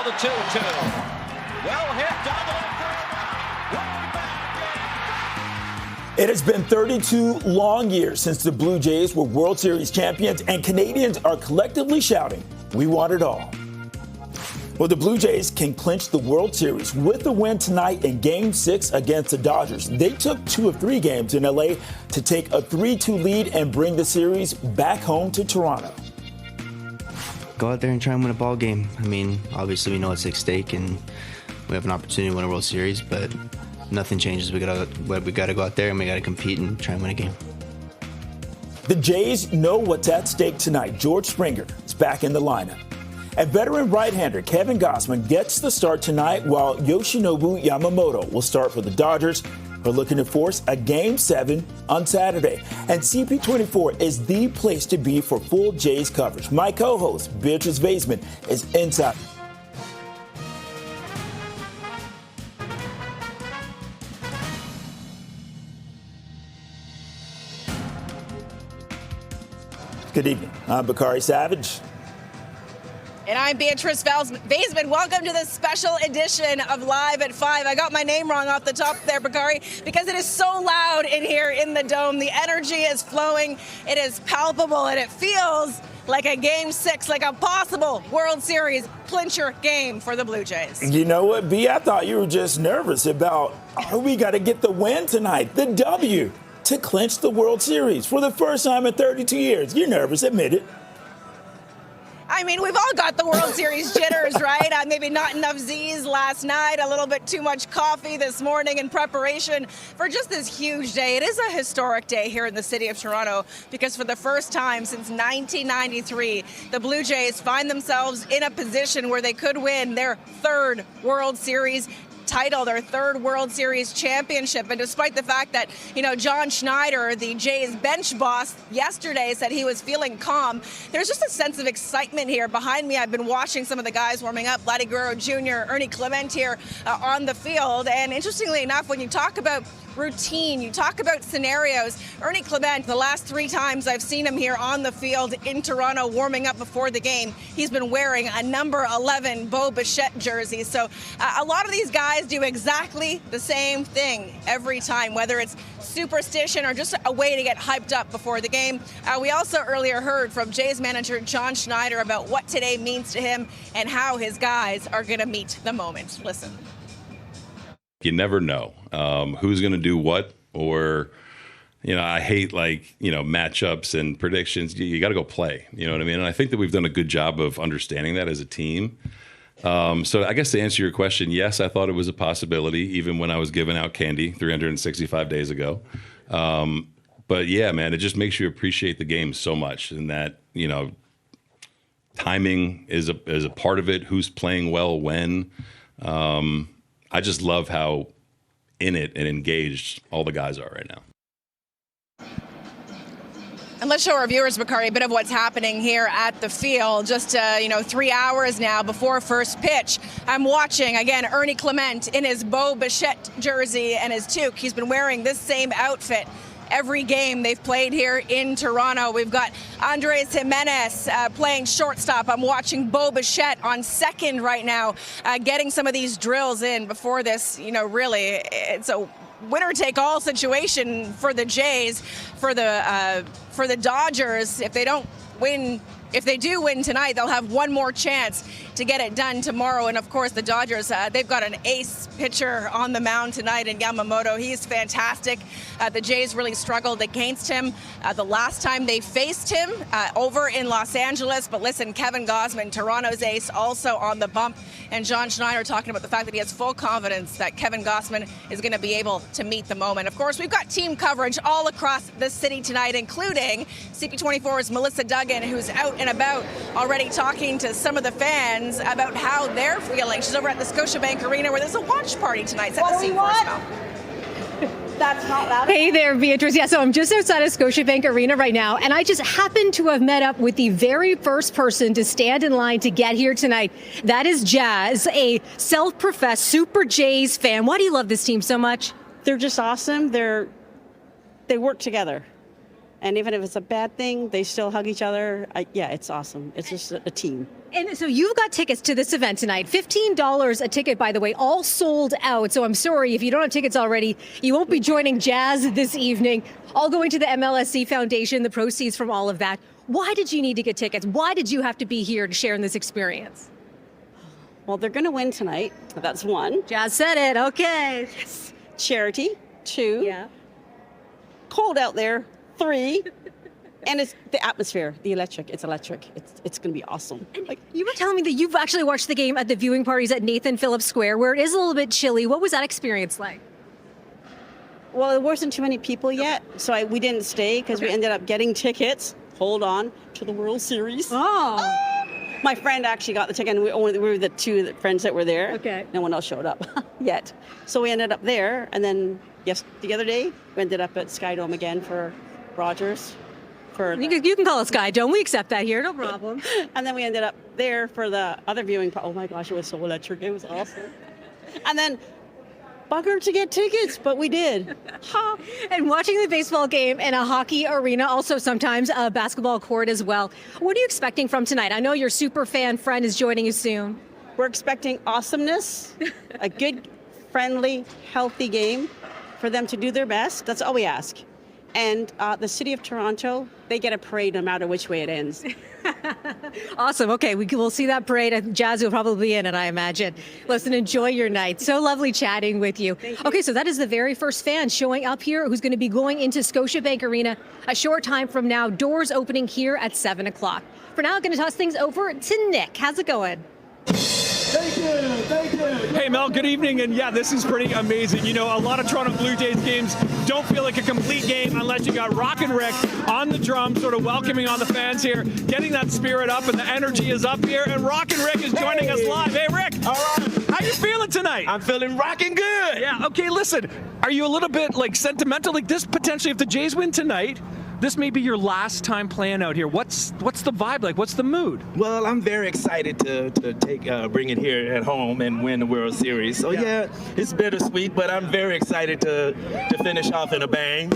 The 2-2. Well hit down the left field. It has been 32 long years since the Blue Jays were World Series champions, and Canadians are collectively shouting, "We want it all." Well, the Blue Jays can clinch the World Series with a win tonight in Game 6 against the Dodgers. They took 2 of 3 games in LA to take a 3-2 lead and bring the series back home to Toronto. Go out there and try and win a ball game. I mean, obviously we know it's at stake and we have an opportunity to win a World Series, but nothing changes. We gotta go out there and we gotta compete and try and win a game. The Jays know what's at stake tonight. George Springer is back in the lineup. And veteran right-hander Kevin Gausman gets the start tonight, while Yoshinobu Yamamoto will start for the Dodgers, who are looking to force a Game 7 on Saturday. And CP24 is the place to be for full Jays coverage. My co-host, Beatrice Vaisman, is inside. Good evening. I'm Bakari Savage. And I'm Beatrice Vaisman. Welcome to this special edition of Live at 5. I got my name wrong off the top there, Bakari, because it is so loud in here in the Dome. The energy is flowing. It is palpable, and it feels like a Game 6, like a possible World Series clincher game for the Blue Jays. You know what, B? I thought you were just nervous about, we got to get the win tonight, the W, to clinch the World Series for the first time in 32 years. You're nervous, admit it. I mean, we've all got the World Series jitters, right? Maybe not enough Z's last night, a little bit too much coffee this morning in preparation for just this huge day. It is a historic day here in the city of Toronto because for the first time since 1993, the Blue Jays find themselves in a position where they could win their 3rd World Series title, their 3rd World Series championship. And despite the fact that, John Schneider, the Jays bench boss, yesterday said he was feeling calm, there's just a sense of excitement here. Behind me, I've been watching some of the guys warming up, Vladdy Guerrero Jr., Ernie Clement here on the field. And interestingly enough, when you talk about routine, you talk about scenarios, Ernie Clement, the last 3 times I've seen him here on the field in Toronto warming up before the game, he's been wearing a number 11 Bo Bichette jersey. So a lot of these guys do exactly the same thing every time, whether it's superstition or just a way to get hyped up before the game. We also earlier heard from Jays manager John Schneider about what today means to him and how his guys are going to meet the moment. Listen. You never know who's going to do what, or, I hate matchups and predictions. You got to go play. You know what I mean? And I think that we've done a good job of understanding that as a team. So I guess to answer your question, yes, I thought it was a possibility, even when I was giving out candy 365 days ago. But yeah, man, it just makes you appreciate the game so much, and that, timing is a part of it. Who's playing well when. I just love how in it and engaged all the guys are right now. And let's show our viewers, Bakari, a bit of what's happening here at the field. Just, 3 hours now before first pitch. I'm watching, again, Ernie Clement in his Bo Bichette jersey and his toque. He's been wearing this same outfit every game they've played here in Toronto. We've got Andres Jimenez playing shortstop. I'm watching Bo Bichette on second right now, getting some of these drills in before this, really, it's a winner-take-all situation for the Jays, for the Dodgers. If they do win tonight, they'll have one more chance to get it done tomorrow. And of course, the Dodgers, they've got an ace pitcher on the mound tonight in Yamamoto. He's fantastic. The Jays really struggled against him the last time they faced him over in Los Angeles. But listen, Kevin Gausman, Toronto's ace, also on the bump. And John Schneider talking about the fact that he has full confidence that Kevin Gausman is going to be able to meet the moment. Of course, we've got team coverage all across the city tonight, including CP24's Melissa Duggan, who's out and about already talking to some of the fans about how they're feeling. She's over at the Scotiabank Arena where there's a watch party tonight. Set the scene for us, Mel. That's not loud. Hey there, Beatrice. Yeah, so I'm just outside of Scotiabank Arena right now, and I just happened to have met up with the very first person to stand in line to get here tonight. That is Jazz, a self-professed Super Jays fan. Why do you love this team so much? They're just awesome. They work together. And even if it's a bad thing, they still hug each other. Yeah, it's awesome. It's just a team. And so you've got tickets to this event tonight. $15 a ticket, by the way, all sold out. So I'm sorry if you don't have tickets already, you won't be joining Jazz this evening. All going to the MLSC Foundation, the proceeds from all of that. Why did you need to get tickets? Why did you have to be here to share in this experience? Well, they're going to win tonight. That's one. Jazz said it. Okay. Yes. Charity. 2. Yeah. Cold out there. 3. And it's the atmosphere, the electric. It's electric. It's going to be awesome. Like, you were telling me that you've actually watched the game at the viewing parties at Nathan Phillips Square, where it is a little bit chilly. What was that experience like? Well, there wasn't too many people yet, so we didn't stay because we ended up getting tickets. Hold on, to the World Series. Oh. My friend actually got the ticket, and we were the 2 friends that were there. Okay. No one else showed up yet. So we ended up there, and then the other day, we ended up at Sky Dome again for Rogers. You can call it Sky Dome. We accept that here, no problem. And then we ended up there for the other viewing. Oh my gosh, it was so electric. It was awesome. And then buggered to get tickets, but we did. And watching the baseball game in a hockey arena, also sometimes a basketball court as well. What are you expecting from tonight? I know your super fan friend is joining you soon. We're expecting awesomeness, a good, friendly, healthy game for them to do their best. That's all we ask. And the city of Toronto, they get a parade no matter which way it ends. Awesome. Okay, we'll see that parade. Jazz will probably be in it, I imagine. Listen, enjoy your night. So lovely chatting with you. Okay, so that is the very first fan showing up here who's going to be going into Scotiabank Arena a short time from now. Doors opening here at 7 o'clock. For now, I'm going to toss things over to Nick. How's it going? Thank you. Hey, Mel, good evening. And yeah, this is pretty amazing. You know, a lot of Toronto Blue Jays games don't feel like a complete game unless you got Rockin' Rick on the drum, sort of welcoming on the fans here, getting that spirit up, and the energy is up here. And Rockin' Rick is joining us live. Hey, Rick. All right. How you feeling tonight? I'm feeling rocking good. Yeah, okay, listen. Are you a little bit, like, sentimental? Like, this potentially, if the Jays win tonight, this may be your last time playing out here. What's the vibe like? What's the mood? Well, I'm very excited to bring it here at home and win the World Series. So yeah, it's bittersweet, but I'm very excited to finish off in a bang.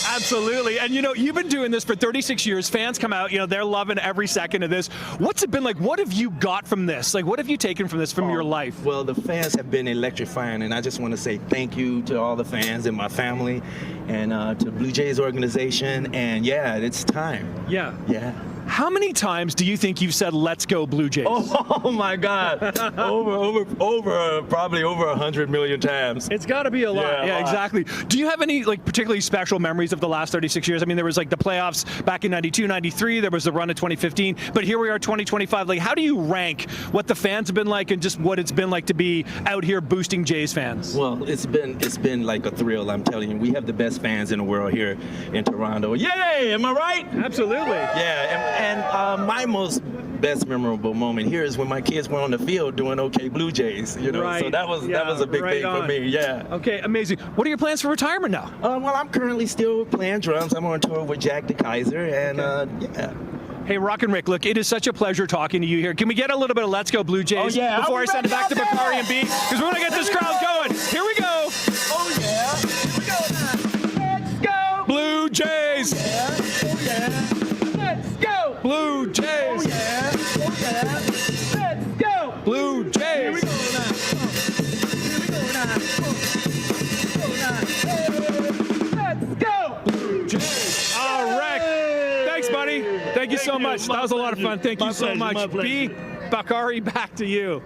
Absolutely. And, you know, you've been doing this for 36 years. Fans come out, you know, they're loving every second of this. What's it been like? What have you got from this? Like, what have you taken from this, from your life? Well, the fans have been electrifying, and I just want to say thank you to all the fans and my family and to Blue Jays organization. And, yeah, it's time. Yeah. Yeah. How many times do you think you've said, "Let's go Blue Jays"? Oh my God. Probably over 100 million times. It's got to be a lot. Yeah, exactly. Do you have any, like, particularly special memories of the last 36 years? I mean, there was, like, the playoffs back in 92, 93. There was the run of 2015. But here we are, 2025. Like, how do you rank what the fans have been like and just what it's been like to be out here boosting Jays fans? Well, it's been like a thrill, I'm telling you. We have the best fans in the world here in Toronto. Yay! Am I right? Absolutely. Yeah. And my best memorable moment here is when my kids were on the field doing OK Blue Jays. You know, right. So that was a big thing for me. Yeah. Okay, amazing. What are your plans for retirement now? Well, I'm currently still playing drums. I'm on tour with Jack DeKaiser, and yeah. Hey, Rockin' Rick, look, it is such a pleasure talking to you here. Can we get a little bit of "Let's Go Blue Jays" before I send it back to Bakari and B? Because we want to get this crowd going. Here we go. Oh yeah. Here we go now. Let's go Blue Jays. Oh yeah. Let's go Blue Jays. Oh yeah. Oh yeah. Let's go Blue Jays. Here we go now. Let's go Blue Jays. All right. Thanks, buddy. Thank you so much. That was a lot of fun. Thank you so much. B. Bakari, back to you.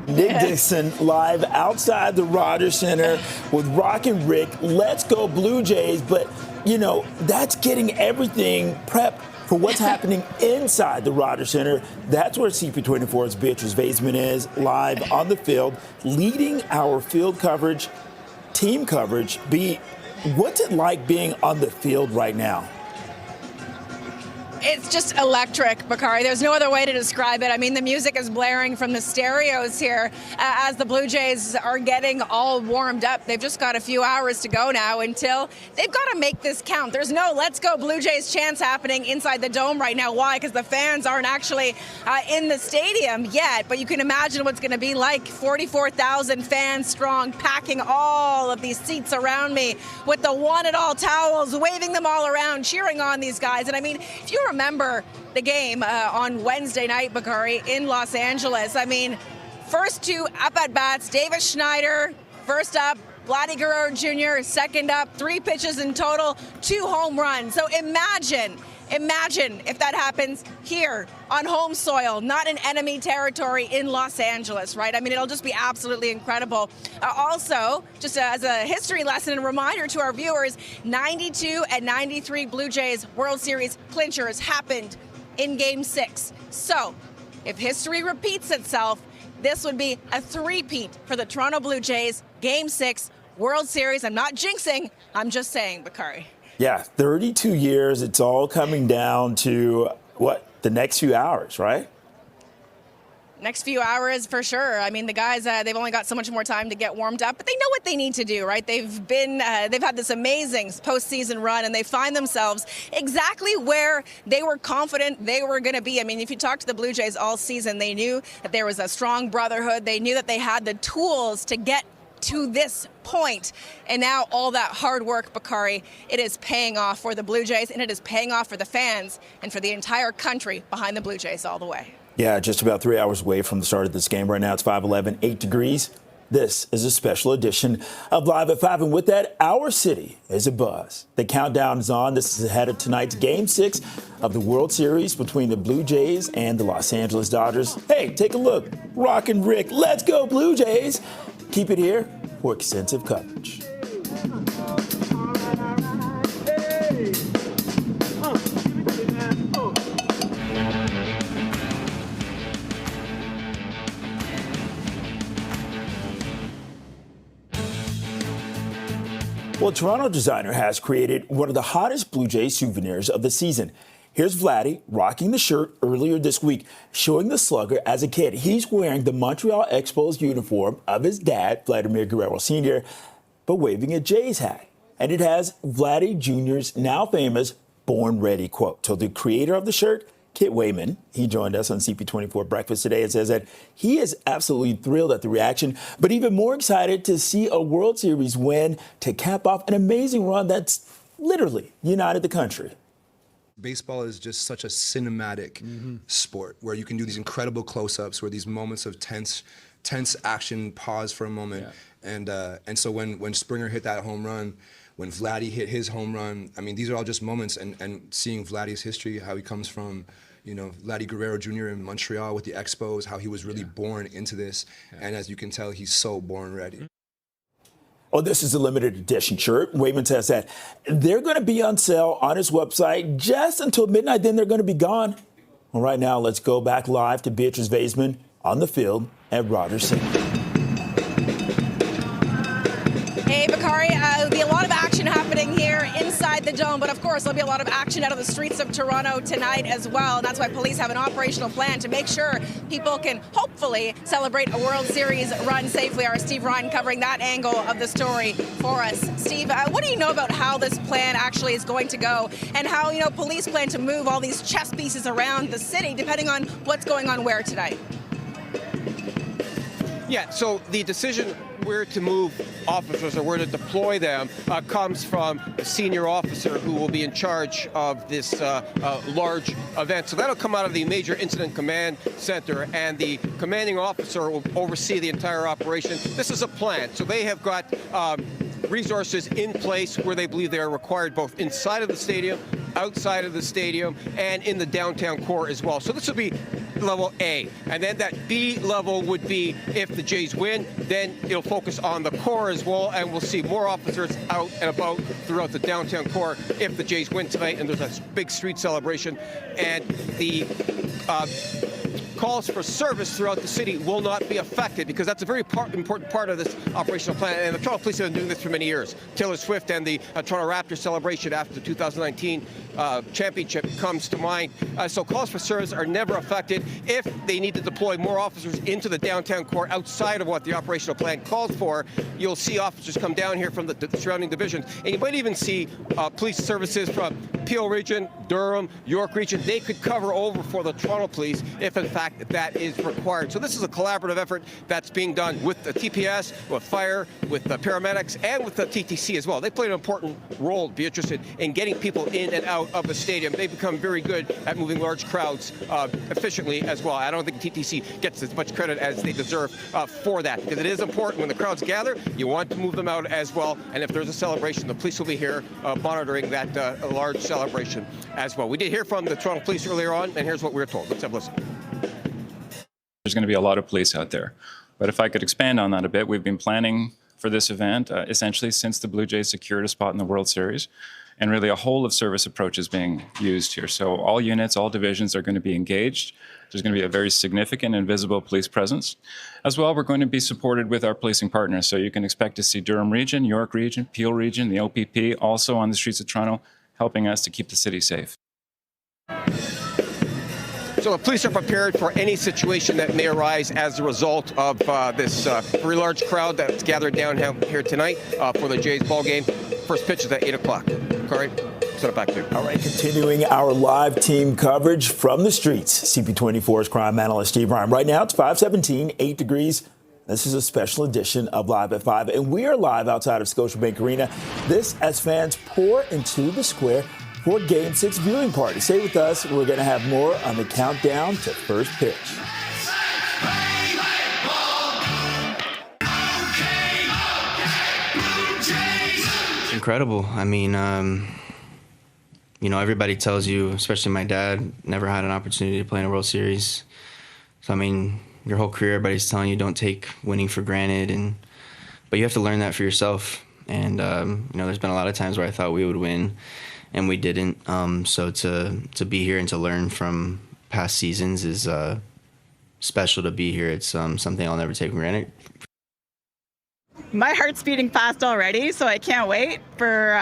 Nick Dixon live outside the Rogers Center with Rockin' Rick. Let's go Blue Jays. But, you know, that's getting everything prepped for what's happening inside the Rogers Center. That's where CP24's Beatrice Vaisman is, live on the field, leading our field coverage, team coverage. B, what's it like being on the field right now? It's just electric, Bakari. There's no other way to describe it. I mean, the music is blaring from the stereos here as the Blue Jays are getting all warmed up. They've just got a few hours to go now until they've got to make this count. There's no Let's Go Blue Jays chants happening inside the dome right now. Why? Because the fans aren't actually in the stadium yet, but you can imagine what's going to be like. 44,000 fans strong, packing all of these seats around me with the one-and-all towels, waving them all around, cheering on these guys. And I mean, if you remember the game on Wednesday night, Bakari, in Los Angeles. I mean, first two up at bats, Davis Schneider, first up, Vladdy Guerrero Jr., second up, 3 pitches in total, 2 home runs. So imagine if that happens here on home soil, not in enemy territory in Los Angeles, right? I mean, it'll just be absolutely incredible. Also, just as a history lesson and reminder to our viewers, 92 and 93 Blue Jays World Series clinchers happened in Game 6. So, if history repeats itself, this would be a three-peat for the Toronto Blue Jays, Game 6 World Series. I'm not jinxing, I'm just saying, Bakari. Yeah, 32 years. It's all coming down to, the next few hours, right? Next few hours, for sure. I mean, the guys, they've only got so much more time to get warmed up, but they know what they need to do, right? They've had this amazing postseason run, and they find themselves exactly where they were confident they were going to be. I mean, if you talk to the Blue Jays all season, they knew that there was a strong brotherhood. They knew that they had the tools to get to this point. And now all that hard work, Bakari, it is paying off for the Blue Jays, and it is paying off for the fans and for the entire country behind the Blue Jays all the way. Yeah, just about 3 hours away from the start of this game. Right now it's 5:11, 8 degrees. This is a special edition of Live at 5. And with that, our city is abuzz. The countdown is on. This is ahead of tonight's Game 6 of the World Series between the Blue Jays and the Los Angeles Dodgers. Hey, take a look. Rockin' Rick, let's go Blue Jays. Keep it here for extensive coverage. Well, Toronto designer has created one of the hottest Blue Jays souvenirs of the season. Here's Vladdy rocking the shirt earlier this week, showing the slugger as a kid. He's wearing the Montreal Expos uniform of his dad, Vladimir Guerrero Sr., but waving a Jays hat. And it has Vladdy Jr.'s now famous Born Ready quote. So the creator of the shirt, Kit Wayman, he joined us on CP24 Breakfast today and says that he is absolutely thrilled at the reaction, but even more excited to see a World Series win to cap off an amazing run that's literally united the country. Baseball is just such a cinematic sport where you can do these incredible close-ups, where these moments of tense action pause for a moment. Yeah. And so when Springer hit that home run, when Vladdy hit his home run, I mean, these are all just moments. And seeing Vladdy's history, how he comes from, Vladdy Guerrero Jr. in Montreal with the Expos, how he was really born into this. Yeah. And as you can tell, he's so born ready. Oh, this is a limited edition shirt. Wayman says that they're going to be on sale on his website just until midnight. Then they're going to be gone. Well, right now, let's go back live to Beatrice Vaisman on the field at Rogers Center. Hey, Bakari, there'll be a lot of action happening here inside the dome, but of course there'll be a lot of action out of the streets of Toronto tonight as well, and that's why police have an operational plan to make sure people can hopefully celebrate a World Series run safely. Our Steve Ryan covering that angle of the story for us. Steve, what do you know about how this plan actually is going to go, and how police plan to move all these chess pieces around the city depending on what's going on where tonight? Yeah, so the decision where to move officers or where to deploy them comes from a senior officer who will be in charge of this large event. So that'll come out of the Major Incident Command Center, and the commanding officer will oversee the entire operation. This is a plan. So they have got resources in place where they believe they are required, both inside of the stadium, outside of the stadium, and in the downtown core as well. So this will be level A. And then that B level would be if the Jays win, then it'll focus on the core as well, and we'll see more officers out and about throughout the downtown core if the Jays win tonight and there's a big street celebration. And the calls for service throughout the city will not be affected, because that's a very important part of this operational plan. And the Toronto Police have been doing this for many years. Taylor Swift and the Toronto Raptors celebration after the 2019 championship comes to mind. So calls for service are never affected. If they need to deploy more officers into the downtown core outside of what the operational plan calls for, you'll see officers come down here from the surrounding divisions. And you might even see police services from Peel Region, Durham, York Region. They could cover over for the Toronto Police if, in fact, that is required. So this is a collaborative effort that's being done with the TPS, with fire, with the paramedics, and with the TTC as well. They play an important role, Beatrice, in getting people in and out of the stadium. They've become very good at moving large crowds efficiently as well. I don't think the TTC gets as much credit as they deserve for that, because it is important when the crowds gather, you want to move them out as well. And if there's a celebration, the police will be here monitoring that large celebration as well. We did hear from the Toronto Police earlier on, and here's what we were told. Let's have a listen. There's going to be a lot of police out there. But if I could expand on that a bit, we've been planning for this event essentially since the Blue Jays secured a spot in the World Series. And really a whole of service approach is being used here. So all units, all divisions are going to be engaged. There's going to be a very significant and visible police presence. As well, we're going to be supported with our policing partners. So you can expect to see Durham Region, York Region, Peel Region, the OPP also on the streets of Toronto, helping us to keep the city safe. So the police are prepared for any situation that may arise as a result of this very large crowd that's gathered down here tonight for the Jays ball game. First pitch is at 8 o'clock. Corey, send it back to you. All right, continuing our live team coverage from the streets. CP24's crime analyst Steve Ryan. Right now it's 5:17, 8 degrees. This is a special edition of Live at 5, and we are live outside of Scotiabank Arena. This as fans pour into the square for Game 6 viewing party. Stay with us. We're going to have more on the countdown to first pitch. It's incredible. I mean, everybody tells you, especially my dad, never had an opportunity to play in a World Series. So, I mean, your whole career, everybody's telling you don't take winning for granted, but you have to learn that for yourself. And, there's been a lot of times where I thought we would win, and we didn't. So to be here and to learn from past seasons is special to be here. It's something I'll never take for granted. My heart's beating fast already, so I can't wait for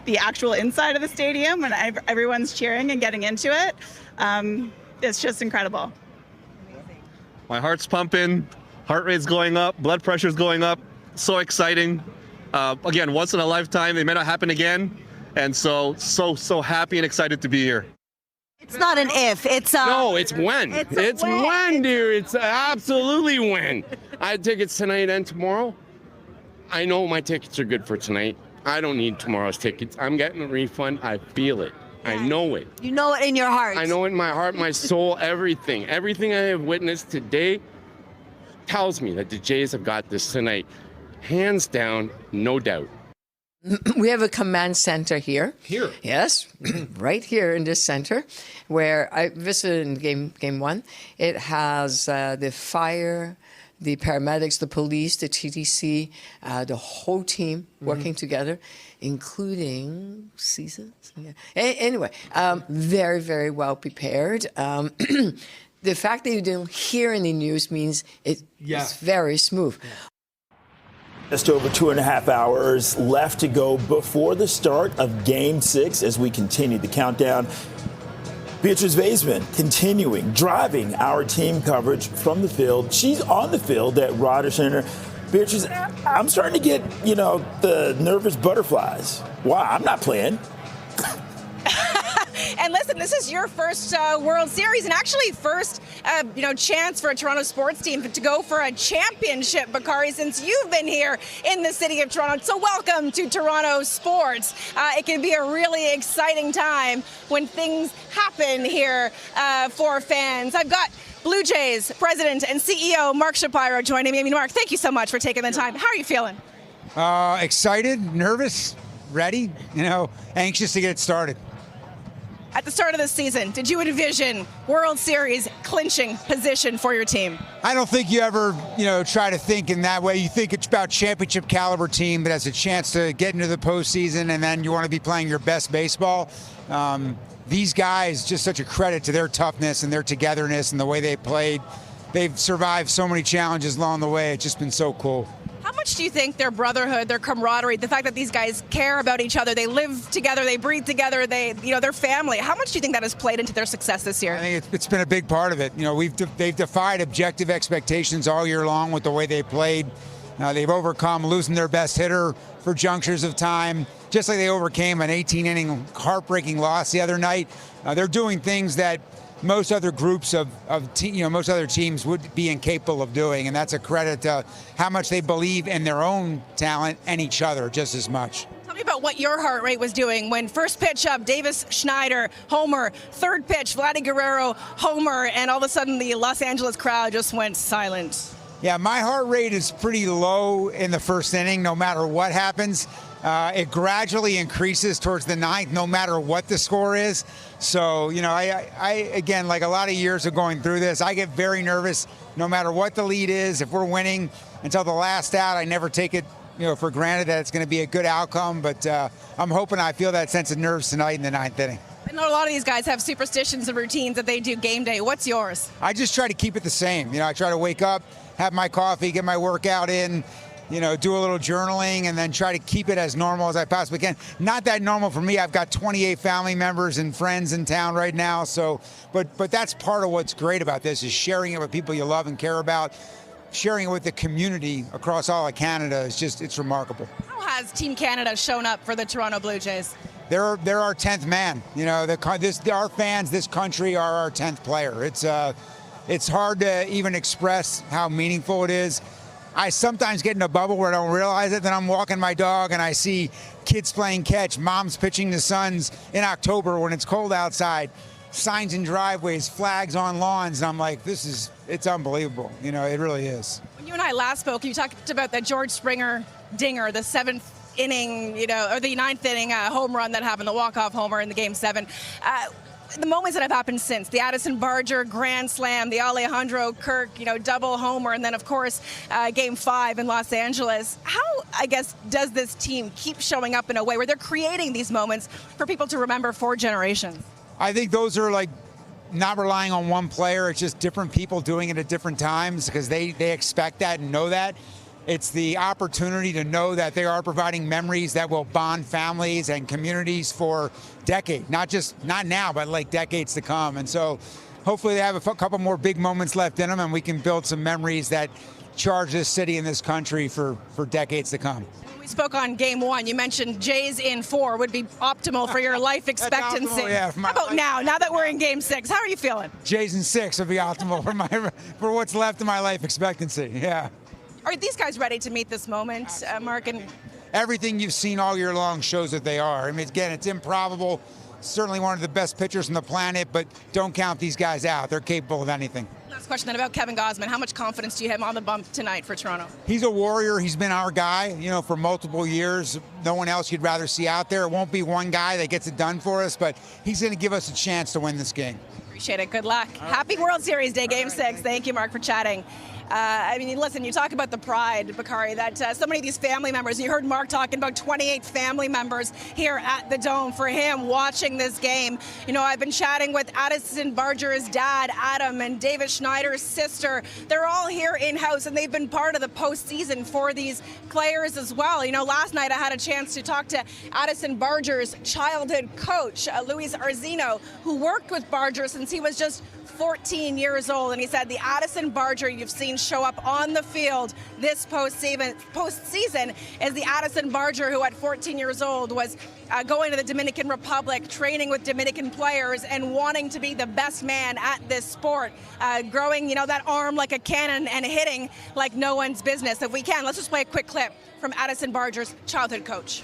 the actual inside of the stadium when everyone's cheering and getting into it. It's just incredible. My heart's pumping, heart rate's going up, blood pressure's going up. So exciting. Again, once in a lifetime. It may not happen again. And so happy and excited to be here. It's not an if, it's No, it's when. It's when, dear. It's absolutely when. I had tickets tonight and tomorrow. I know my tickets are good for tonight. I don't need tomorrow's tickets. I'm getting a refund. I feel it. I know it. You know it in your heart. I know it in my heart, my soul, everything. Everything I have witnessed today tells me that the Jays have got this tonight. Hands down, no doubt. We have a command center here. Here? Yes, right here in this center, where I visited in game one. It has the fire, the paramedics, the police, the TTC, the whole team working together, including seasons. Yeah. Anyway, very, very well prepared. The fact that you didn't hear any news means it's very smooth. Yeah. Just over 2.5 hours left to go before the start of Game 6 as we continue the countdown. Beatrice Vaisman driving our team coverage from the field. She's on the field at Rogers Center. Beatrice, I'm starting to get, the nervous butterflies. Wow, I'm not playing. And listen, this is your first World Series and actually first, chance for a Toronto sports team to go for a championship, Bakari, since you've been here in the city of Toronto. So welcome to Toronto sports. It can be a really exciting time when things happen here for fans. I've got Blue Jays President and CEO Mark Shapiro joining me. Mark, thank you so much for taking the time. How are you feeling? Excited, nervous, ready, anxious to get it started. At the start of the season, did you envision World Series clinching position for your team? I don't think you ever, try to think in that way. You think it's about championship caliber team that has a chance to get into the postseason, and then you want to be playing your best baseball. these guys, just such a credit to their toughness and their togetherness and the way they played. They've survived so many challenges along the way. It's just been so cool. How much do you think their brotherhood, their camaraderie, the fact that these guys care about each other, they live together, they breathe together, they're family, how much do you think that has played into their success this year? I think it's been a big part of it. They've defied objective expectations all year long with the way they played. They've overcome losing their best hitter for junctures of time, just like they overcame an 18-inning heartbreaking loss the other night. They're doing things that most other groups most other teams would be incapable of doing, and that's a credit to how much they believe in their own talent and each other just as much. Tell me about what your heart rate was doing when first pitch up, Davis Schneider, homer, third pitch, Vladdy Guerrero, homer, and all of a sudden the Los Angeles crowd just went silent. Yeah, my heart rate is pretty low in the first inning, no matter what happens. It gradually increases towards the ninth, no matter what the score is. So, I again, like a lot of years of going through this, I get very nervous no matter what the lead is. If we're winning until the last out, I never take it, for granted that it's going to be a good outcome. But I'm hoping I feel that sense of nerves tonight in the ninth inning. I know a lot of these guys have superstitions and routines that they do game day. What's yours? I just try to keep it the same. I try to wake up, have my coffee, get my workout in, do a little journaling, and then try to keep it as normal as I possibly can. Not that normal for me. I've got 28 family members and friends in town right now. So, but that's part of what's great about this is sharing it with people you love and care about. Sharing it with the community across all of Canada it's remarkable. How has Team Canada shown up for the Toronto Blue Jays? They're our 10th man. Our fans, this country are our 10th player. It's hard to even express how meaningful it is. I sometimes get in a bubble where I don't realize it. Then I'm walking my dog and I see kids playing catch, moms pitching to sons in October when it's cold outside, signs in driveways, flags on lawns. And I'm like, it's unbelievable. It really is. When you and I last spoke, you talked about the George Springer dinger, the seventh inning, or the ninth inning home run that happened, the walk-off homer in the Game 7. The moments that have happened since, the Addison Barger grand slam, the Alejandro Kirk, double homer, and then, of course, Game 5 in Los Angeles. How, I guess, does this team keep showing up in a way where they're creating these moments for people to remember for generations? I think those are not relying on one player. It's just different people doing it at different times because they expect that and know that. It's the opportunity to know that they are providing memories that will bond families and communities for decades, not now, but decades to come. And so hopefully they have a couple more big moments left in them and we can build some memories that charge this city and this country for decades to come. We spoke on Game 1. You mentioned Jays in 4 would be optimal for your life expectancy. Optimal, yeah, how about now that we're in Game 6? How are you feeling? Jays in 6 would be optimal for what's left of my life expectancy, yeah. Are these guys ready to meet this moment, Mark? And everything you've seen all year long shows that they are. I mean, again, it's improbable. Certainly one of the best pitchers on the planet, but don't count these guys out. They're capable of anything. Last question then about Kevin Gausman. How much confidence do you have on the bump tonight for Toronto? He's a warrior. He's been our guy, for multiple years. No one else you'd rather see out there. It won't be one guy that gets it done for us, but he's going to give us a chance to win this game. Appreciate it. Good luck. Happy World Series Day, Game 6. Thank you, Mark, for chatting. Listen, you talk about the pride, Bakari, that so many of these family members, you heard Mark talking about 28 family members here at the Dome for him watching this game. I've been chatting with Addison Barger's dad, Adam, and David Schneider's sister. They're all here in-house, and they've been part of the postseason for these players as well. Last night I had a chance to talk to Addison Barger's childhood coach, Luis Arzino, who worked with Barger since he was just 14 years old, and he said the Addison Barger you've seen show up on the field this postseason is the Addison Barger who at 14 years old was going to the Dominican Republic, training with Dominican players and wanting to be the best man at this sport, growing that arm like a cannon and hitting like no one's business. If we can, let's just play a quick clip from Addison Barger's childhood coach.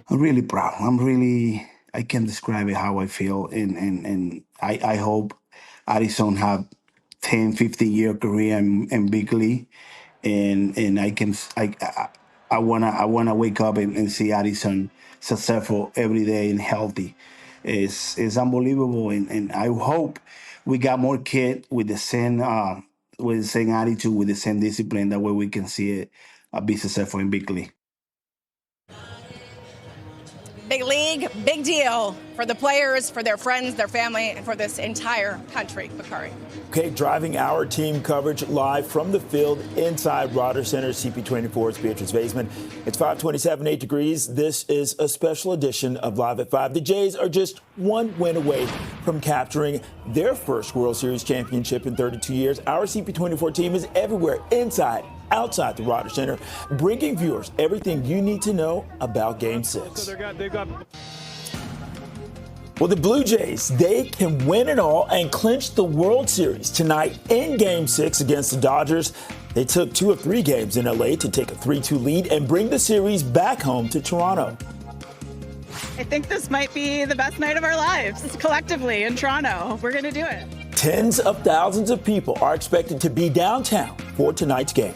I'm really proud. I can't describe it how I feel, and I hope Addison have 10, 15-year career in big league, and I wanna wake up and see Addison successful every day and healthy. It's unbelievable, and I hope we got more kids with the same attitude, with the same discipline. That way we can see it be successful in big league. Big league, big deal for the players, for their friends, their family, and for this entire country. Bakari. Okay, driving our team coverage live from the field inside Rogers Center, CP24's Beatrice Vaisman. It's 5:27, 8 degrees. This is a special edition of Live at 5. The Jays are just one win away from capturing their first World Series championship in 32 years. Our CP24 team is everywhere, inside, outside the Rogers Center, bringing viewers everything you need to know about Game 6. So they got Well, the Blue Jays, they can win it all and clinch the World Series tonight in Game 6 against the Dodgers. They took 2 of 3 games in LA to take a 3-2 lead and bring the series back home to Toronto. I think this might be the best night of our lives collectively in Toronto. We're going to do it. Tens of thousands of people are expected to be downtown for tonight's game.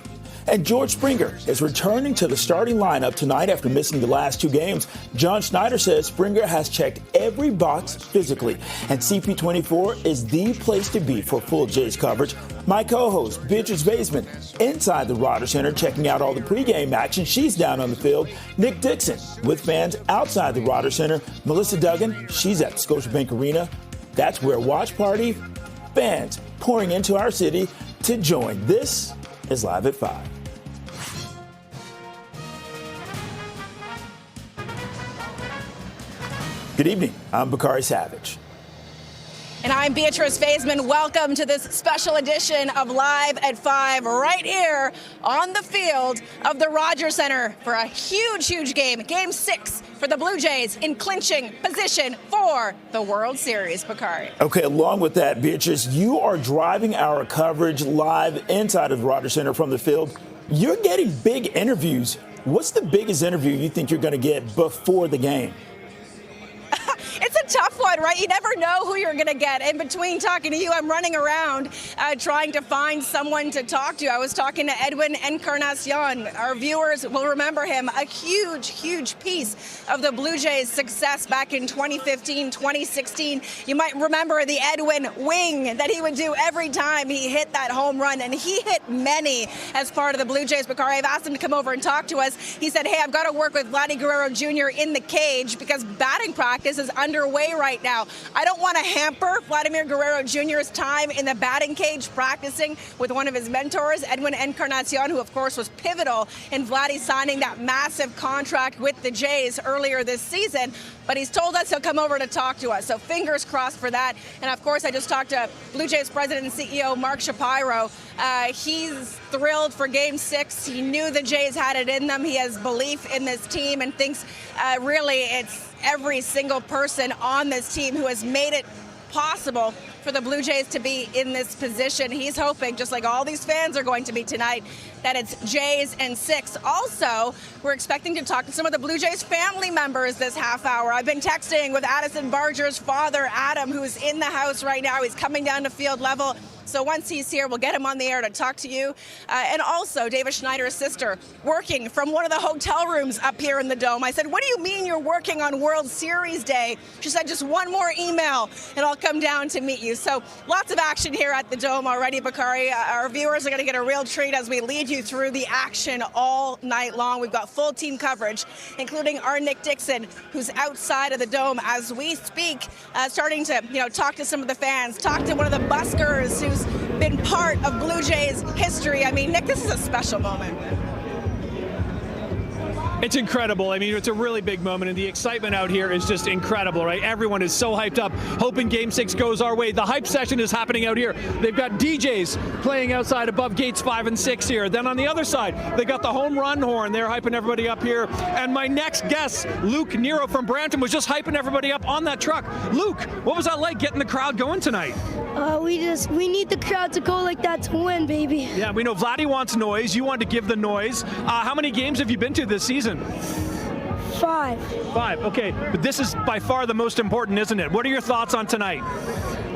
And George Springer is returning to the starting lineup tonight after missing the last 2 games. John Schneider says Springer has checked every box physically, and CP24 is the place to be for full Jays coverage. My co-host, Beatrice Vaisman, inside the Rogers Center, checking out all the pregame action. She's down on the field. Nick Dixon with fans outside the Rogers Center. Melissa Duggan, she's at Scotiabank Arena. That's where watch party fans pouring into our city to join. This is Live at 5. Good evening. I'm Bakari Savage. And I'm Beatrice Vaisman. Welcome to this special edition of Live at 5 right here on the field of the Rogers Center for a huge, huge game. Game 6 for the Blue Jays in clinching position for the World Series. Bakari. Okay, along with that, Beatrice, you are driving our coverage live inside of the Rogers Center from the field. You're getting big interviews. What's the biggest interview you think you're going to get before the game? It's a tough one, right? You never know who you're going to get. In between talking to you, I'm running around trying to find someone to talk to. I was talking to Edwin Encarnacion. Our viewers will remember him. A huge, huge piece of the Blue Jays' success back in 2015, 2016. You might remember the Edwin wing that he would do every time he hit that home run, and he hit many as part of the Blue Jays. Bakari, I've asked him to come over and talk to us. He said, hey, I've got to work with Vladdy Guerrero Jr. in the cage because batting practice is underway right now. I don't want to hamper Vladimir Guerrero Jr.'s time in the batting cage practicing with one of his mentors, Edwin Encarnacion, who of course was pivotal in Vladdy signing that massive contract with the Jays earlier this season. But he's told us he'll come over to talk to us. So fingers crossed for that. And of course, I just talked to Blue Jays president and CEO Mark Shapiro. He's thrilled for Game 6. He knew the Jays had it in them. He has belief in this team and thinks really it's every single person on this team who has made it possible for the Blue Jays to be in this position. He's hoping, just like all these fans are going to be tonight, that it's Jays and 6. Also, we're expecting to talk to some of the Blue Jays family members this half hour. I've been texting with Addison Barger's father, Adam, who's in the house right now. He's coming down to field level. So once he's here, we'll get him on the air to talk to you. And also, David Schneider's sister, working from one of the hotel rooms up here in the Dome. I said, what do you mean you're working on World Series Day? She said, just one more email, and I'll come down to meet you. So lots of action here at the Dome already, Bakari. Our viewers are going to get a real treat as we lead you through the action all night long. We've got full team coverage, including our Nick Dixon, who's outside of the Dome as we speak, starting to talk to some of the fans, talk to one of the buskers who's been part of Blue Jays history. I mean, Nick, this is a special moment. It's incredible. I mean, it's a really big moment, and the excitement out here is just incredible, right? Everyone is so hyped up, hoping Game 6 goes our way. The hype session is happening out here. They've got DJs playing outside above gates 5 and 6 here. Then on the other side, they got the home run horn. They're hyping everybody up here. And my next guest, Luke Nero from Brampton, was just hyping everybody up on that truck. Luke, what was that like getting the crowd going tonight? We need the crowd to go like that to win, baby. Yeah, we know Vladdy wants noise. You want to give the noise. How many games have you been to this season? 5. Okay, but this is by far the most important, isn't it? What are your thoughts on tonight?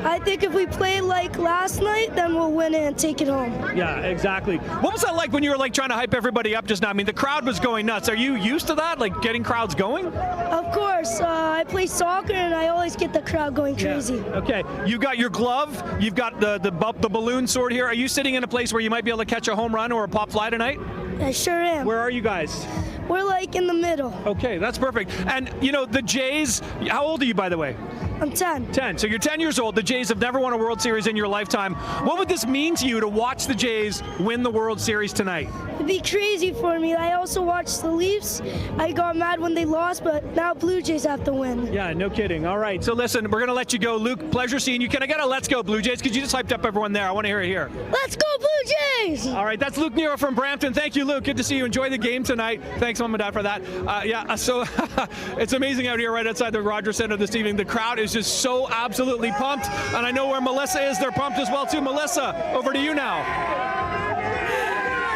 I think if we play like last night, then we'll win it and take it home. Yeah, exactly. What was that like when you were trying to hype everybody up just now? I mean, the crowd was going nuts. Are you used to that, like getting crowds going? Of course. I play soccer and I always get the crowd going crazy. Yeah. Okay, you've got your glove, you've got the balloon sword here. Are you sitting in a place where you might be able to catch a home run or a pop fly tonight? I sure am. Where are you guys? We're like in the middle. Okay, that's perfect. And, you know, the Jays, how old are you, by the way? I'm 10. 10. So you're 10 years old. The Jays have never won a World Series in your lifetime. What would this mean to you to watch the Jays win the World Series tonight? It'd be crazy for me. I also watched the Leafs. I got mad when they lost, but now Blue Jays have to win. Yeah, no kidding. All right, so listen, we're going to let you go. Luke, pleasure seeing you. Can I get a let's go Blue Jays? Because you just hyped up everyone there. I want to hear it here. Let's go Blue Jays! All right, that's Luke Nero from Brampton. Thank you, Luke. Good to see you. Enjoy the game tonight. Thanks, Mom and Dad, for that. So it's amazing out here right outside the Rogers Center this evening. The crowd is just so absolutely pumped. And I know where Melissa is. They're pumped as well, too. Melissa, over to you now.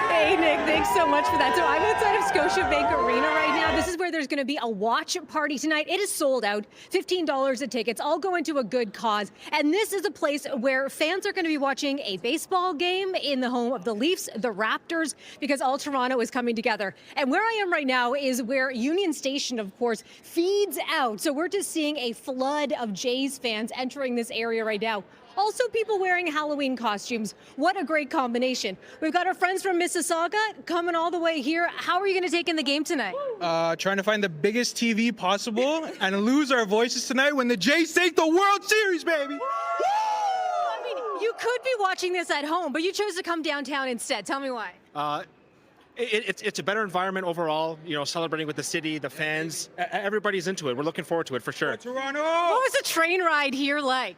Hey, Nick, thanks so much for that. So I'm outside of Scotiabank Arena right now. This is where there's going to be a watch party tonight. It is sold out, $15 a ticket. It's all going to a good cause. And this is a place where fans are going to be watching a baseball game in the home of the Leafs, the Raptors, because all Toronto is coming together. And where I am right now is where Union Station, of course, feeds out. So we're just seeing a flood of Jays fans entering this area right now. Also, people wearing Halloween costumes. What a great combination. We've got our friends from Mississauga coming all the way here. How are you going to take in the game tonight? Trying to find the biggest TV possible and lose our voices tonight when the Jays take the World Series, baby. I mean, you could be watching this at home, but you chose to come downtown instead. Tell me why. It's a better environment overall, you know, celebrating with the city, the fans. Everybody's into it. We're looking forward to it for sure. Toronto! What was the train ride here like?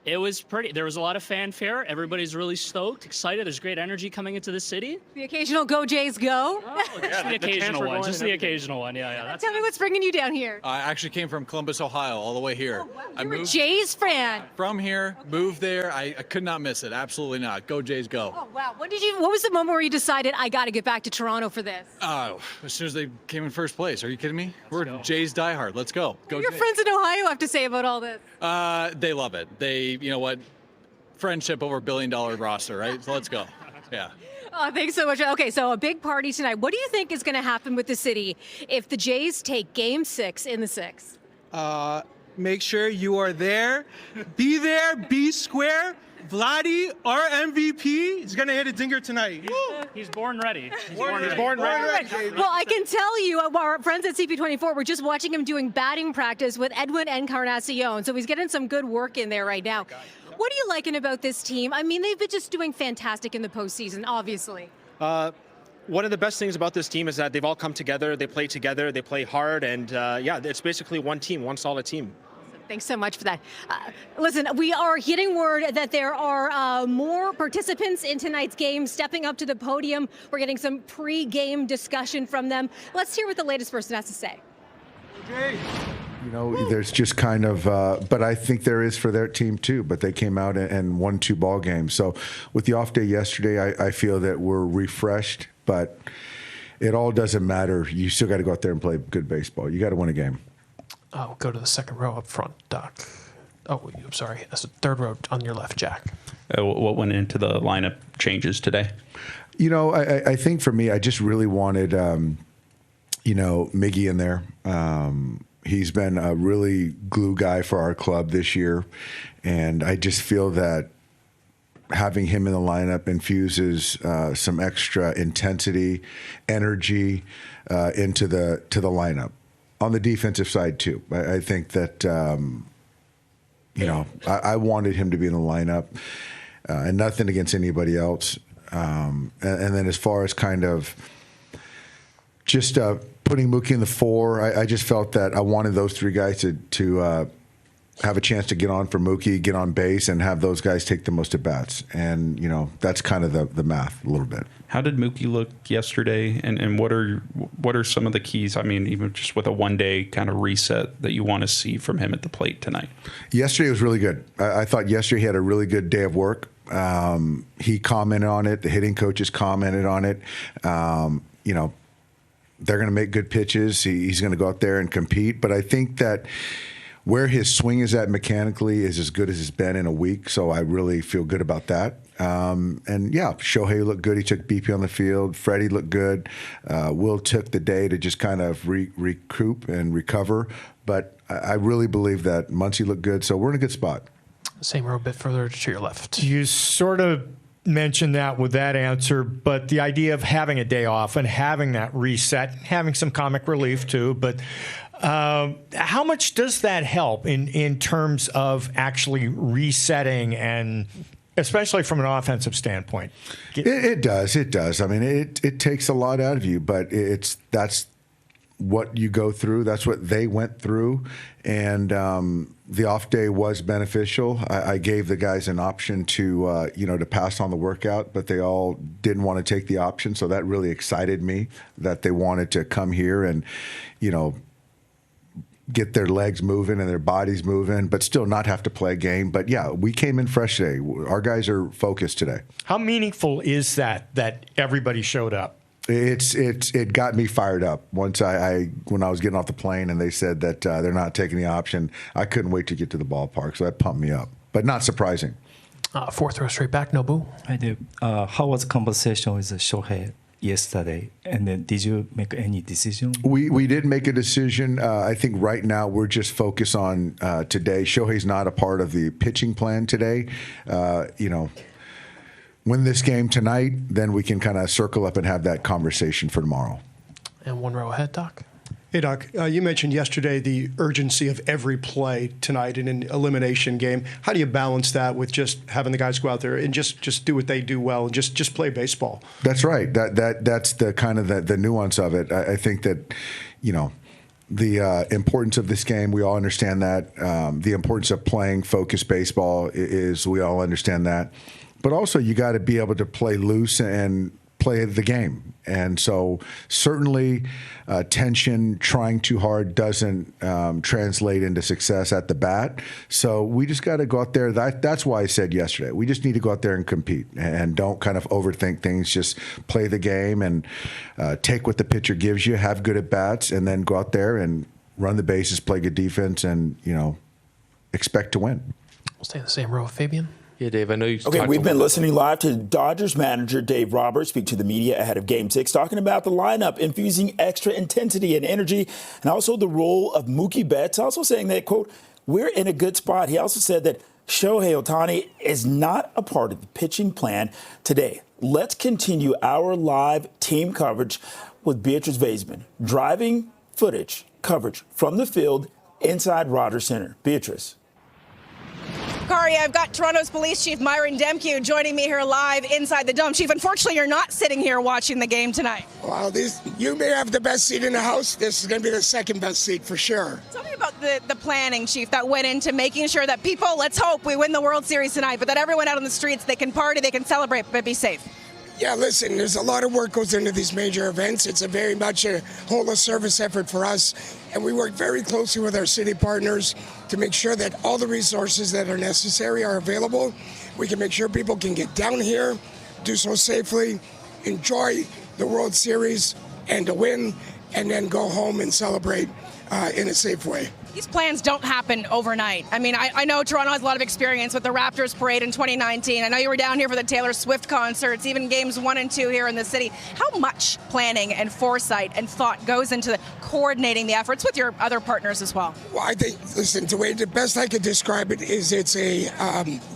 It was pretty. There was a lot of fanfare. Everybody's really stoked, excited. There's great energy coming into the city. The occasional Go Jays Go? Just the occasional one. Just the occasional one. Yeah. Tell me what's bringing you down here. I actually came from Columbus, Ohio, all the way here. I You're a Jays fan. From here, moved there. I could not miss it. Absolutely not. Go Jays, go. Oh wow! What was the moment where you decided I got to get back to Toronto for this? As soon as they came in first place. Are you kidding me? We're Jays diehard. Let's go. What do your friends in Ohio have to say about all this? They love it. You know what? Friendship over $1 billion roster, right? So let's go. Yeah. Oh, thanks so much. Okay, so a big party tonight. What do you think is going to happen with the city if the Jays take Game 6 in the 6? Make sure you are there. Be square. Vladdy, our MVP, is going to hit a dinger tonight. He's born ready. He's born ready. Well, I can tell you, our friends at CP24, we're just watching him doing batting practice with Edwin Encarnacion. So he's getting some good work in there right now. What are you liking about this team? I mean, they've been just doing fantastic in the postseason, obviously. One of the best things about this team is that they've all come together, they play hard, and it's basically one team, one solid team. Thanks so much for that. Listen, we are getting word that there are more participants in tonight's game stepping up to the podium. We're getting some pre-game discussion from them. Let's hear what the latest person has to say. You know, there's just kind of, but I think there is for their team too, but they came out and won 2 ball games. So with the off day yesterday, I feel that we're refreshed, but it all doesn't matter. You still got to go out there and play good baseball. You got to win a game. Oh, go to the second row up front, Doc. Oh, I'm sorry. That's the third row on your left, Jack. What went into the lineup changes today? You know, I think for me, I just really wanted, Miggy in there. He's been a really glue guy for our club this year, and I just feel that having him in the lineup infuses some extra intensity, energy into the lineup. On the defensive side too, I think that I wanted him to be in the lineup, and nothing against anybody else. And then as far as kind of just putting Mookie in the 4, I just felt that I wanted those 3 guys to have a chance to get on for Mookie, get on base, and have those guys take the most at bats. And that's kind of the math a little bit. How did Mookie look yesterday, and what are some of the keys? I mean, even just with a one-day kind of reset that you want to see from him at the plate tonight. Yesterday was really good. I thought yesterday he had a really good day of work. He commented on it. The hitting coaches commented on it. They're going to make good pitches. He's going to go out there and compete. But I think that where his swing is at mechanically is as good as it's been in a week. So I really feel good about that. Shohei looked good. He took BP on the field. Freddie looked good. Will took the day to just kind of recoup and recover. But I really believe that Muncy looked good. So we're in a good spot. Same row a bit further to your left. You sort of mentioned that with that answer, but the idea of having a day off and having that reset, having some comic relief too, but how much does that help in terms of actually resetting, and especially from an offensive standpoint? It does. I mean, it takes a lot out of you, but that's what you go through. That's what they went through, and the off day was beneficial. I gave the guys an option to to pass on the workout, but they all didn't want to take the option. So that really excited me that they wanted to come here and get their legs moving and their bodies moving, but still not have to play a game. But yeah, we came in fresh today. Our guys are focused today. How meaningful is that everybody showed up? It got me fired up. Once when I was getting off the plane and they said that they're not taking the option, I couldn't wait to get to the ballpark. So that pumped me up, but not surprising. Fourth row straight back, Nobu. I do. How was the conversation with Shohei yesterday? And then did you make any decision? We did make a decision. I think right now we're just focused on today. Shohei's not a part of the pitching plan today. Win this game tonight, then we can kind of circle up and have that conversation for tomorrow. And one row ahead, Doc. Hey, Doc, you mentioned yesterday the urgency of every play tonight in an elimination game. How do you balance that with just having the guys go out there and just do what they do well and just play baseball? That's right. That's the kind of the nuance of it. I think that, the importance of this game, we all understand that. The importance of playing focused baseball is we all understand that. But also you got to be able to play loose and play the game. And so certainly tension, trying too hard doesn't translate into success at the bat. So we just got to go out there. That's why I said yesterday, we just need to go out there and compete and don't kind of overthink things. Just play the game and take what the pitcher gives you, have good at bats, and then go out there and run the bases, play good defense, and, expect to win. We'll stay in the same row with Fabian. Yeah, Dave, I know you. Okay, we've been listening live to Dodgers manager Dave Roberts speak to the media ahead of Game 6, talking about the lineup infusing extra intensity and energy, and also the role of Mookie Betts, also saying that, quote, we're in a good spot. He also said that Shohei Ohtani is not a part of the pitching plan today. Let's continue our live team coverage with Beatrice Vaisman, driving footage coverage from the field inside Rogers Center. Beatrice. Kari, I've got Toronto's Police Chief Myron Demkew joining me here live inside the Dome. Chief, unfortunately, you're not sitting here watching the game tonight. Well, you may have the best seat in the house. This is going to be the second best seat for sure. Tell me about the planning, Chief, that went into making sure that people, let's hope we win the World Series tonight, but that everyone out on the streets, they can party, they can celebrate, but be safe. Yeah, listen, there's a lot of work goes into these major events. It's a very much a whole of service effort for us, and we work very closely with our city partners to make sure that all the resources that are necessary are available. We can make sure people can get down here, do so safely, enjoy the World Series and to win, and then go home and celebrate in a safe way. These plans don't happen overnight. I mean, I know Toronto has a lot of experience with the Raptors parade in 2019. I know you were down here for the Taylor Swift concerts, even games 1 and 2 here in the city. How much planning and foresight and thought goes into coordinating the efforts with your other partners as well? Well, I think, listen, the best I could describe it is it's a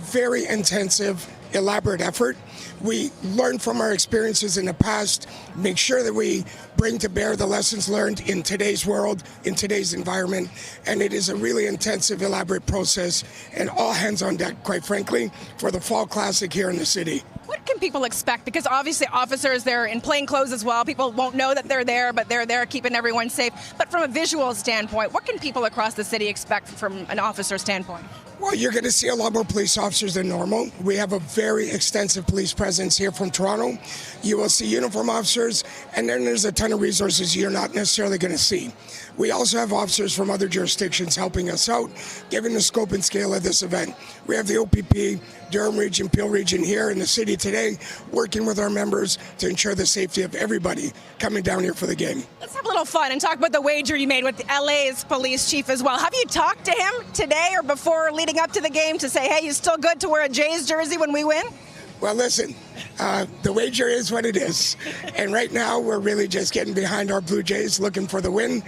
very intensive, elaborate effort. We learn from our experiences in the past, make sure that we bring to bear the lessons learned in today's world, in today's environment, and it is a really intensive, elaborate process, and all hands on deck, quite frankly, for the Fall Classic here in the city. What can people expect? Because obviously officers, they're in plain clothes as well. People won't know that they're there, but they're there keeping everyone safe. But from a visual standpoint, what can people across the city expect from an officer standpoint? Well, you're going to see a lot more police officers than normal. We have a very extensive police presence here from Toronto. You will see uniform officers, and then there's a ton of resources you're not necessarily going to see. We also have officers from other jurisdictions helping us out, given the scope and scale of this event. We have the OPP, Durham Region, Peel Region here in the city today, working with our members to ensure the safety of everybody coming down here for the game. Let's have a little fun and talk about the wager you made with LA's police chief as well. Have you talked to him today or before leading up to the game to say, hey, you still good to wear a Jays jersey when we win? Well, listen, the wager is what it is. And right now, we're really just getting behind our Blue Jays, looking for the win.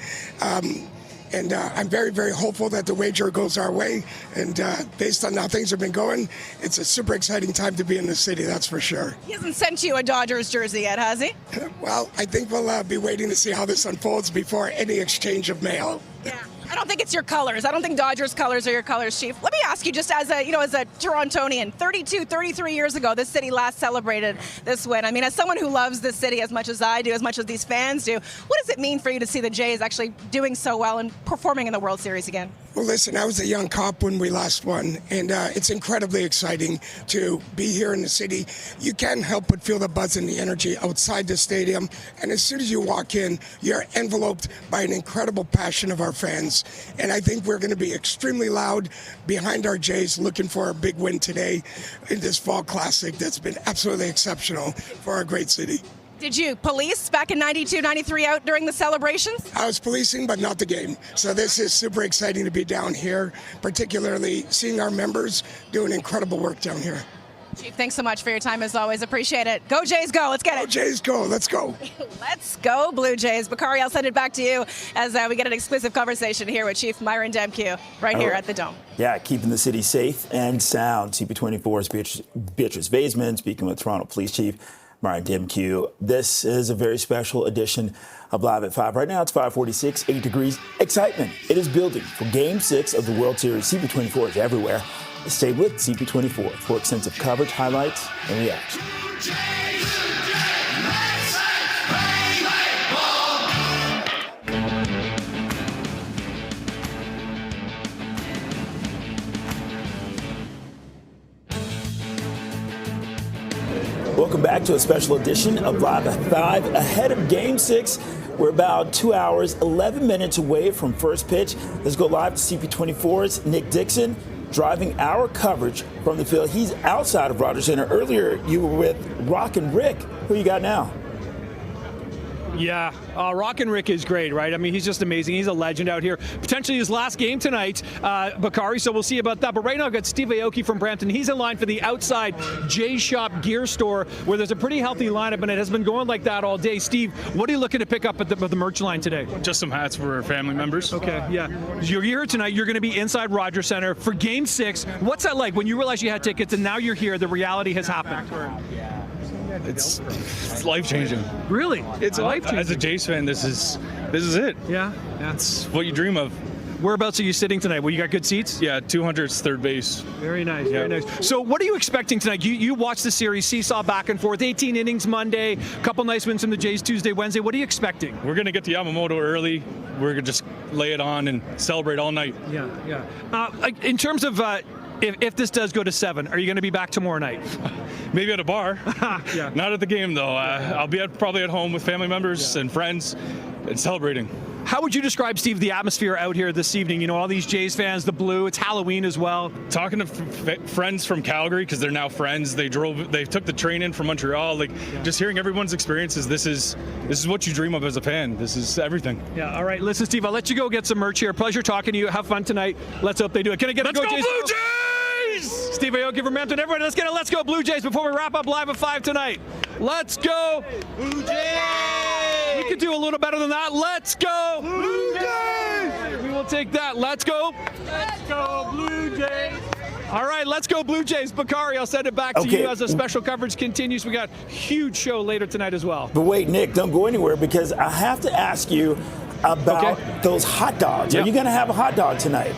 And I'm very, very hopeful that the wager goes our way. And based on how things have been going, it's a super exciting time to be in the city, that's for sure. He hasn't sent you a Dodgers jersey yet, has he? Well, I think we'll be waiting to see how this unfolds before any exchange of mail. Yeah. I don't think it's your colors. I don't think Dodgers colors are your colors, Chief. Let me ask you, just as a Torontonian, 33 years ago, this city last celebrated this win. I mean, as someone who loves this city as much as I do, as much as these fans do, what does it mean for you to see the Jays actually doing so well and performing in the World Series again? Well, listen, I was a young cop when we last won, and it's incredibly exciting to be here in the city. You can't help but feel the buzz and the energy outside the stadium, and as soon as you walk in, you're enveloped by an incredible passion of our fans. And I think we're going to be extremely loud behind our Jays, looking for a big win today in this fall classic that's been absolutely exceptional for our great city. Did you police back in 92, 93 out during the celebrations? I was policing, but not the game. So this is super exciting to be down here, particularly seeing our members doing incredible work down here. Chief, thanks so much for your time as always. Appreciate it. Go Jays, go. Let's get it. Go Jays, go. Let's go. Let's go, Blue Jays. Bakari, I'll send it back to you as we get an exclusive conversation here with Chief Myron Demke right here at the Dome. Yeah, keeping the city safe and sound. CP24's Beatrice Vaisman speaking with Toronto Police Chief Myron Demke. This is a very special edition of Live at 5. Right now it's 5:46, 8 degrees. Excitement. It is building for Game 6 of the World Series. CP24 is everywhere. Stay with CP24 for extensive coverage, highlights, and reaction. Welcome back to a special edition of Live at 5. Ahead of Game 6, we're about 2 hours, 11 minutes away from first pitch. Let's go live to CP24's Nick Dixon, driving our coverage from the field. He's outside of Rogers Center. Earlier, you were with Rockin' Rick. Who you got now? Yeah, Rockin' Rick is great, right? I mean, he's just amazing. He's a legend out here. Potentially his last game tonight, Bakari, so we'll see about that. But right now I've got Steve Aoki from Brampton. He's in line for the outside J Shop gear store where there's a pretty healthy lineup, and it has been going like that all day. Steve, what are you looking to pick up at the merch line today? Just some hats for family members. Okay, yeah. You're here tonight. You're going to be inside Rogers Center for Game 6. What's that like when you realize you had tickets and now you're here, the reality has happened? It's life-changing. Really? It's life-changing. As a Jays fan, this is it. Yeah. That's what you dream of. Whereabouts are you sitting tonight? Well, you got good seats? Yeah, 200's third base. Very nice, very nice. So what are you expecting tonight? You watched the series, seesaw back and forth, 18 innings Monday, a couple nice wins from the Jays Tuesday, Wednesday. What are you expecting? We're going to get to Yamamoto early. We're going to just lay it on and celebrate all night. Yeah. In terms of if this does go to 7, are you going to be back tomorrow night? Maybe at a bar. Yeah. Not at the game, though. I'll be probably at home with family members and friends and celebrating. How would you describe, Steve, the atmosphere out here this evening? You know, all these Jays fans, the blue, it's Halloween as well. Talking to friends from Calgary, because they're now friends. They took the train in from Montreal. Just hearing everyone's experiences, this is what you dream of as a fan. This is everything. Yeah, all right. Listen, Steve, I'll let you go get some merch here. Pleasure talking to you. Have fun tonight. Let's hope they do it. Can I get a Let's go Jays? Blue Jays! Steve Aoki from Brampton. Everyone, let's get a Let's Go Blue Jays before we wrap up Live at 5 tonight. Let's go Blue Jays! We could do a little better than that. Let's go Blue Jays! We will take that. Let's go Blue Jays! All right, let's go Blue Jays. Bakari, I'll send it back to you as the special coverage continues. We got a huge show later tonight as well. But wait, Nick, don't go anywhere because I have to ask you about those hot dogs. Yep. Are you going to have a hot dog tonight?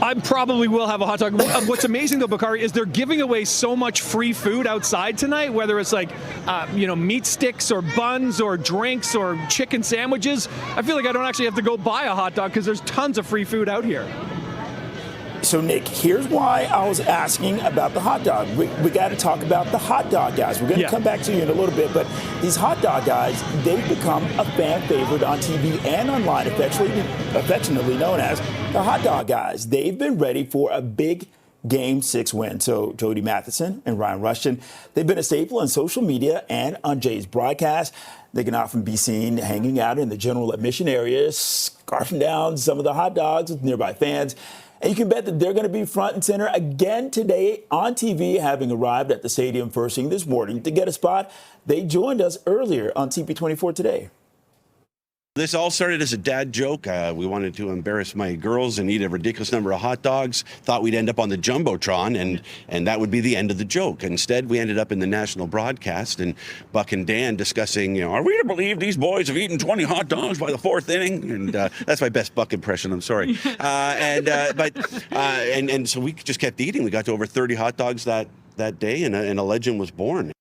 I probably will have a hot dog. What's amazing, though, Bakari, is they're giving away so much free food outside tonight, whether it's like, meat sticks or buns or drinks or chicken sandwiches. I feel like I don't actually have to go buy a hot dog because there's tons of free food out here. So, Nick, here's why I was asking about the hot dog. We got to talk about the hot dog guys. We're going to come back to you in a little bit, but these hot dog guys, they've become a fan favorite on TV and online, affectionately known as the hot dog guys. They've been ready for a big Game 6 win. So, Jody Matheson and Ryan Rushton, they've been a staple on social media and on Jay's broadcast. They can often be seen hanging out in the general admission areas, scarfing down some of the hot dogs with nearby fans. And you can bet that they're going to be front and center again today on TV, having arrived at the stadium first thing this morning to get a spot. They joined us earlier on CP24 today. This all started as a dad joke. We wanted to embarrass my girls and eat a ridiculous number of hot dogs. Thought we'd end up on the Jumbotron, and that would be the end of the joke. Instead, we ended up in the national broadcast, and Buck and Dan discussing, are we to believe these boys have eaten 20 hot dogs by the fourth inning? And that's my best Buck impression. I'm sorry. And so we just kept eating. We got to over 30 hot dogs that day, and a legend was born.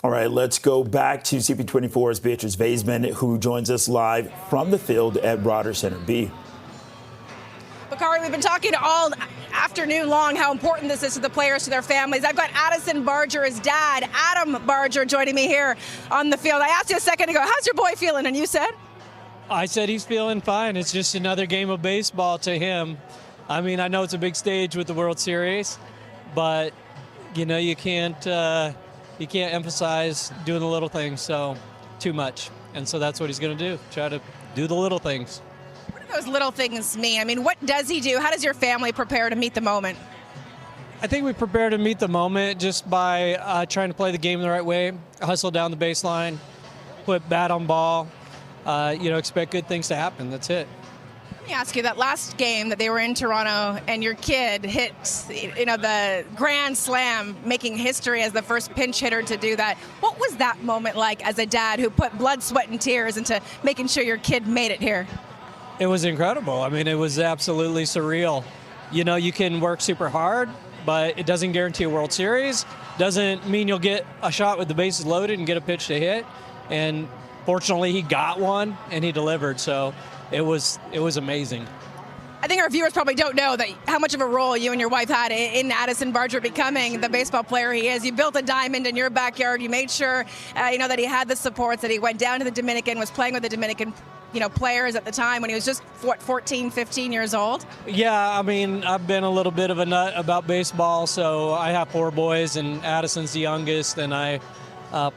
All right, let's go back to CP24's Beatrice Vaisman, who joins us live from the field at Rogers Center. B. Bakari, we've been talking all afternoon long how important this is to the players, to their families. I've got Addison Barger, his dad, Adam Barger, joining me here on the field. I asked you a second ago, how's your boy feeling? And you said? I said he's feeling fine. It's just another game of baseball to him. I mean, I know it's a big stage with the World Series, but, you can't emphasize doing the little things too much. And so that's what he's going to do, try to do the little things. What do those little things mean? I mean, what does he do? How does your family prepare to meet the moment? I think we prepare to meet the moment just by trying to play the game the right way, hustle down the baseline, put bat on ball, expect good things to happen. That's it. Let me ask you, that last game that they were in Toronto and your kid hit, the grand slam, making history as the first pinch hitter to do that. What was that moment like as a dad who put blood, sweat, and tears into making sure your kid made it here? It was incredible. I mean, it was absolutely surreal. You can work super hard, but it doesn't guarantee a World Series. Doesn't mean you'll get a shot with the bases loaded and get a pitch to hit. And fortunately, he got one and he delivered. So it was amazing. I think our viewers probably don't know how much of a role you and your wife had in Addison Barger becoming the baseball player he is. You built a diamond in your backyard. You made sure, that he had the supports, that he went down to the Dominican, was playing with the Dominican, players at the time when he was just 14, 15 years old. Yeah, I mean, I've been a little bit of a nut about baseball. So I have 4 boys, and Addison's the youngest, and I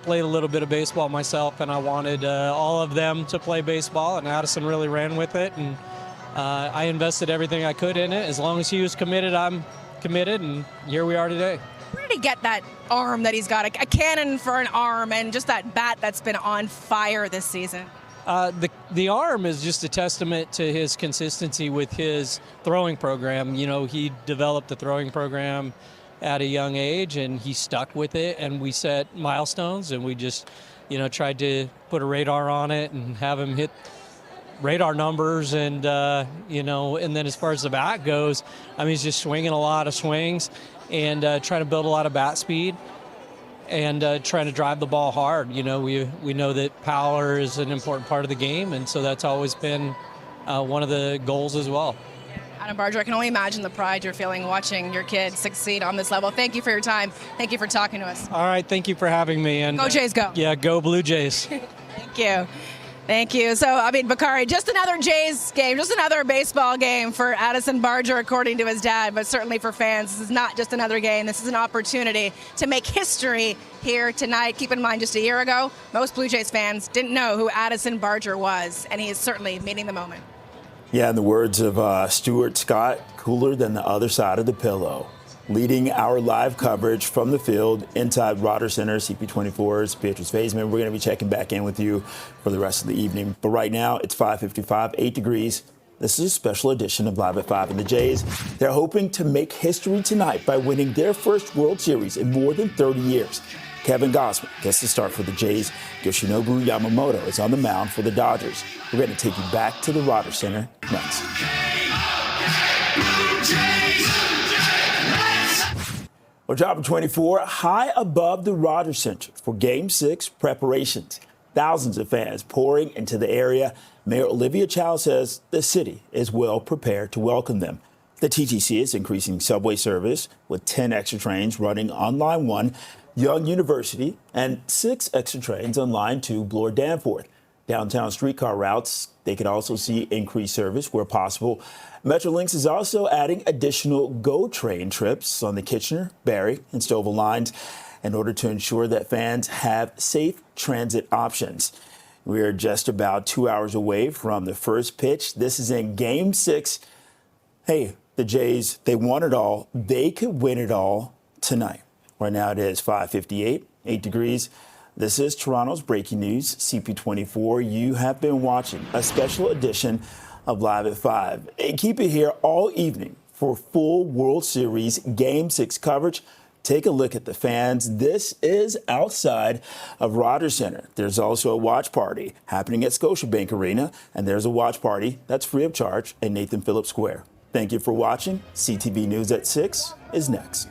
played a little bit of baseball myself, and I wanted all of them to play baseball, and Addison really ran with it, and I invested everything I could in it. As long as he was committed, I'm committed, and here we are today. Where did he get that arm that he's got, a cannon for an arm, and just that bat that's been on fire this season? The arm is just a testament to his consistency with his throwing program. He developed the throwing program at a young age, and he stuck with it, and we set milestones, and we just tried to put a radar on it and have him hit radar numbers, and and then as far as the bat goes, I mean, he's just swinging a lot of swings and trying to build a lot of bat speed and trying to drive the ball hard. We know that power is an important part of the game, and so that's always been one of the goals as well. Adam Barger, I can only imagine the pride you're feeling watching your kid succeed on this level. Thank you for your time. Thank you for talking to us. All right, thank you for having me. And go Jays, go. Yeah, go Blue Jays. Thank you. Thank you. So, Bakari, just another Jays game, just another baseball game for Addison Barger, according to his dad, but certainly for fans, this is not just another game. This is an opportunity to make history here tonight. Keep in mind, just a year ago, most Blue Jays fans didn't know who Addison Barger was, and he is certainly meeting the moment. Yeah, in the words of Stuart Scott, cooler than the other side of the pillow. Leading our live coverage from the field inside Rogers Center, CP24's Beatrice Vaisman. We're going to be checking back in with you for the rest of the evening. But right now, it's 5:55, 8 degrees. This is a special edition of Live at 5. And the Jays, they're hoping to make history tonight by winning their first World Series in more than 30 years. Kevin Gausman gets the start for the Jays. Yoshinobu Yamamoto is on the mound for the Dodgers. We're going to take you back to the Rogers Center next. Well, Job 24 high above the Rogers Center for Game 6 preparations. Thousands of fans pouring into the area. Mayor Olivia Chow says the city is well prepared to welcome them. The TTC is increasing subway service with 10 extra trains running on Line 1, Young University, and 6 extra trains on Line 2, Bloor Danforth. Downtown streetcar routes, they could also see increased service where possible. Metrolinx is also adding additional GO train trips on the Kitchener, Barrie, and Stouffville lines in order to ensure that fans have safe transit options. We are just about 2 hours away from the first pitch. This is in Game 6. Hey, the Jays, they won it all. They could win it all tonight. Right now it is 5:58, 8 degrees. This is Toronto's Breaking News, CP24. You have been watching a special edition of Live at 5. And keep it here all evening for full World Series Game 6 coverage. Take a look at the fans. This is outside of Rogers Center. There's also a watch party happening at Scotiabank Arena, and there's a watch party that's free of charge at Nathan Phillips Square. Thank you for watching. CTV News at 6 is next.